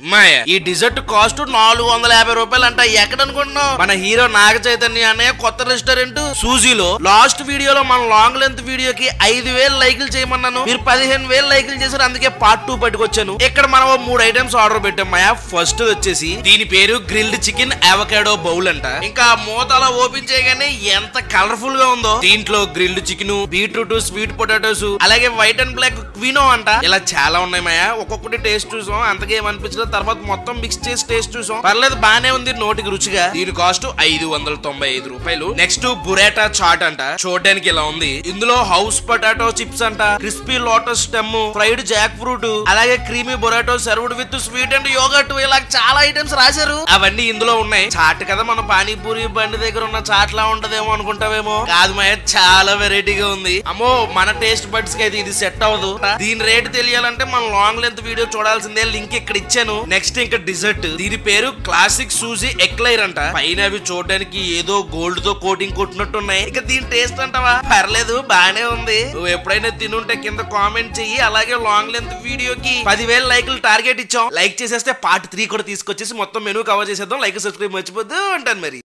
మాయ ఈ desert cost 450 రూపాయలు అంట. ఎక్కడ అనుకుంటున్నావు? మన హీరో నాగ చైతన్య అనే కొత్త రెస్టారెంట్ సూజీలో. లాస్ట్ వీడియోలో మన లాంగ్ లెంత్ వీడియోకి 5000 లైకులు చేయమన్నాను, మీరు 15000 లైకులు చేశారు. అందుకే పార్ట్ 2 పట్టుకొచ్చాను. ఇక్కడ మనం 3 ఐటమ్స్ ఆర్డర్ పెట్టాం మాయా. ఫస్ట్ వచ్చేసి దీని పేరు గ్రిల్డ్ చికెన్ అవకాడో బౌల్ అంట. ఇంకా మూత అలా ఓపెన్ చేయగానే ఎంత కలర్ఫుల్ గా ఉందో. దీంట్లో grilled chicken, beetroot, sweet potatoes, అలాగే వైట్ అండ్ బ్లాక్ క్వినో అంట. ఇలా చాలా ఉన్నాయి మాయా. ఒక్కొక్కటి టేస్ట్ చూసాం, అంతగా ఏమనిపించలేదు. తర్వాత మొత్తం మిక్స్ చేసి టేస్ట్ చూసాం, పర్లేదు బానే ఉంది నోటికి రుచిగా. దీని కాస్ట్ 595 రూపాయలు. నెక్స్ట్ బురాటా చాట్ అంట. చూడడానికి ఇలా ఉంది. ఇందులో హౌస్ పొటాటో చిప్స్ అంట, crispy lotus stem, fried jack fruit, అలాగే creamy burrata served with sweet and yogurt, ఇలా చాలా ఐటమ్స్ రాశారు. అవన్నీ ఇందులో ఉన్నాయి. చాట్ కదా, మన పానీపూరి బండి దగ్గర ఉన్న చాట్ లా ఉంటదేమో అనుకుంటావేమో, కాదు మాయ, చాలా వెరైటీగా ఉంది. అమ్మో, మన టేస్ట్ బడ్స్ కి అయితే ఇది సెట్ అవ్వదు. దీని రేట్ తెలియాలంటే మన లాంగ్ లెంత్ వీడియో చూడాల్సిందే, లింక్ ఇక్కడ ఇచ్చాను. నెక్స్ట్ ఇంకా డిజర్ట్. దీని పేరు క్లాసిక్ సూజీ ఎక్లైర్ అంట. పైన అవి చూడడానికి ఏదో గోల్డ్ తో కోటింగ్ కొట్టినట్టు ఉన్నాయి. ఇక దీని టేస్ట్ అంటావా, పర్లేదు బానే ఉంది. నువ్వు ఎప్పుడైనా తినుంటే కింద కామెంట్ చెయ్యి. అలాగే లాంగ్ లెంత్ వీడియోకి 10,000 లైకులు టార్గెట్ ఇచ్చాం. లైక్ చేసేస్తే పార్ట్ 3 కూడా తీసుకొచ్చేసి మొత్తం మెనూ కవర్ చేసేద్దాం. లైక్ సబ్స్క్రైబ్ మర్చిపోద్దు. ఉంటాను మరి.